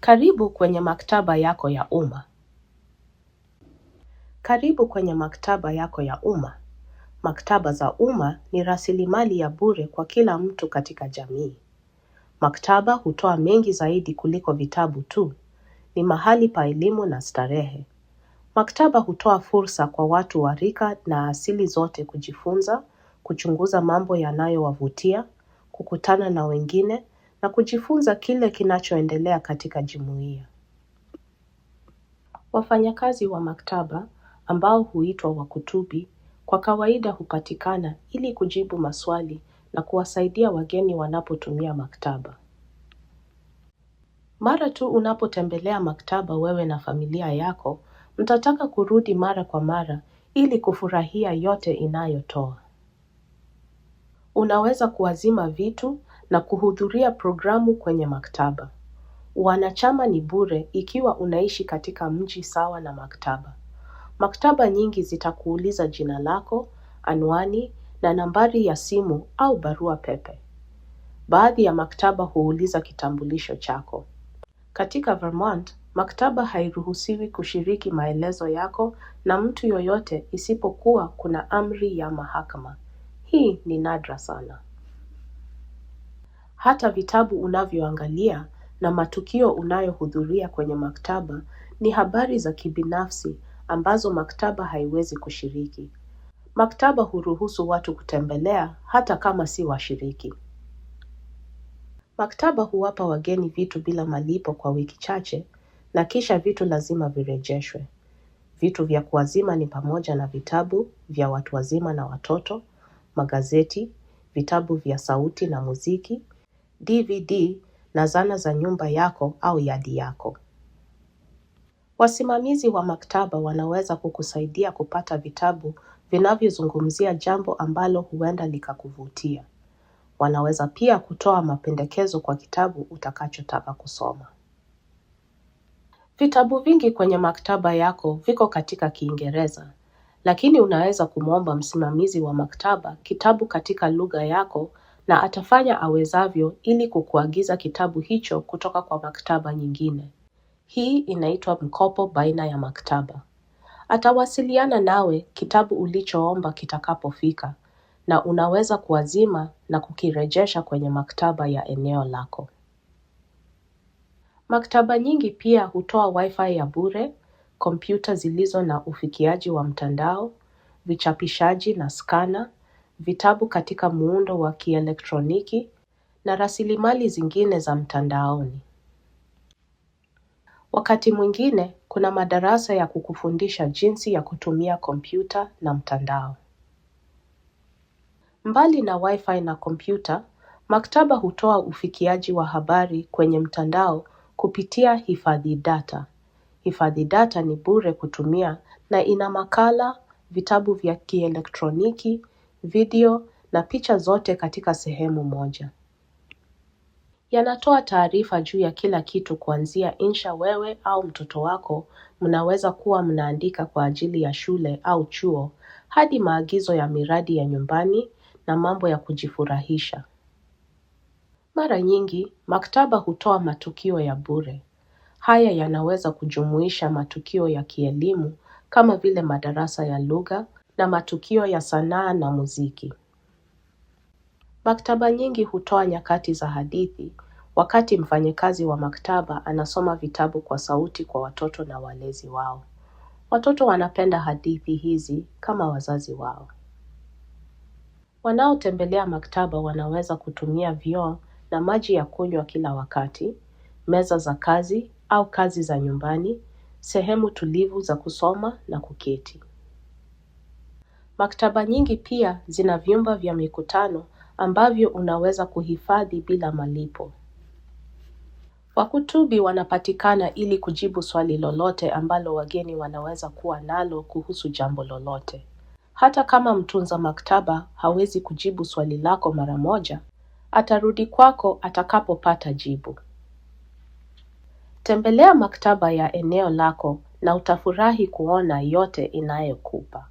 Karibu kwenye maktaba yako ya umma. Karibu kwenye maktaba yako ya umma. Maktaba za umma ni rasilimali ya bure kwa kila mtu katika jamii. Maktaba hutoa mengi zaidi kuliko vitabu tu. Ni mahali pa elimu na starehe. Maktaba hutoa fursa kwa watu wa rika na asili zote kujifunza, kuchunguza mambo yanayowavutia, kukutana na wengine na kujifunza kile kinachoendelea katika jumuiya. Wafanyakazi wa maktaba ambao huitwa wakutubi kwa kawaida hupatikana ili kujibu maswali na kuwasaidia wageni wanapotumia maktaba. Mara tu unapotembelea maktaba wewe na familia yako, mtataka kurudi mara kwa mara ili kufurahia yote inayotoa. Unaweza kuazima vitu na kuhudhuria programu kwenye maktaba. Wanachama ni bure ikiwa unaishi katika mji sawa na maktaba. Maktaba nyingi zitakuuliza jina lako, anwani na nambari ya simu au barua pepe. Baadhi ya maktaba huuliza kitambulisho chako. Katika Vermont, maktaba hairuhusiwi kushiriki maelezo yako na mtu yoyote isipokuwa kuna amri ya mahakama. Hii ni nadra sana. Hata vitabu unavyoangalia na matukio unayohudhuria kwenye maktaba ni habari za kibinafsi ambazo maktaba haiwezi kushiriki. Maktaba huruhusu watu kutembelea hata kama si washiriki. Maktaba huwapa wageni vitu bila malipo kwa wiki chache na kisha vitu lazima virejeshwe. Vitu vya kuazima ni pamoja na vitabu vya watu wazima na watoto, magazeti, vitabu vya sauti na muziki, DVD na zana za nyumba yako au yadi yako. Wasimamizi wa maktaba wanaweza kukusaidia kupata vitabu vinavyozungumzia jambo ambalo huenda likakuvutia. Wanaweza pia kutoa mapendekezo kwa kitabu utakachotaka kusoma. Vitabu vingi kwenye maktaba yako viko katika Kiingereza, lakini unaweza kumwomba msimamizi wa maktaba kitabu katika lugha yako na atafanya awezavyo ili kukuagiza kitabu hicho kutoka kwa maktaba nyingine. Hii inaitwa mkopo baina ya maktaba. Atawasiliana nawe kitabu ulichoomba kitakapofika na unaweza kuazima na kukirejesha kwenye maktaba ya eneo lako. Maktaba nyingi pia hutoa wifi ya bure, kompyuta zilizo na ufikiaji wa mtandao, vichapishaji na skana, vitabu katika muundo wa kielektroniki na rasilimali zingine za mtandaoni. Wakati mwingine, kuna madarasa ya kukufundisha jinsi ya kutumia kompyuta na mtandao. Mbali na wifi na kompyuta, maktaba hutoa ufikiaji wa habari kwenye mtandao kupitia hifadhi data. Hifadhi data ni bure kutumia na ina makala, vitabu vya kielektroniki, video na picha zote katika sehemu moja. Yanatoa taarifa juu ya kila kitu kuanzia insha wewe au mtoto wako mnaweza kuwa mnaandika kwa ajili ya shule au chuo hadi maagizo ya miradi ya nyumbani na mambo ya kujifurahisha. Mara nyingi, maktaba hutoa matukio ya bure. Haya yanaweza kujumuisha matukio ya kielimu kama vile madarasa ya lugha na matukio ya sanaa na muziki. Maktaba nyingi hutoa nyakati za hadithi, wakati mfanyakazi wa maktaba anasoma vitabu kwa sauti kwa watoto na walezi wao. Watoto wanapenda hadithi hizi kama wazazi wao. Wanaotembelea maktaba wanaweza kutumia vyoo na maji ya kunywa kila wakati, meza za kazi au kazi za nyumbani, sehemu tulivu za kusoma na kuketi. Maktaba nyingi pia zina vyumba vya mikutano ambavyo unaweza kuhifadhi bila malipo. Wakutubi wanapatikana ili kujibu swali lolote ambalo wageni wanaweza kuwa nalo kuhusu jambo lolote. Hata kama mtunza maktaba hawezi kujibu swali lako mara moja, atarudi kwako atakapopata jibu. Tembelea maktaba ya eneo lako na utafurahi kuona yote inayokupa.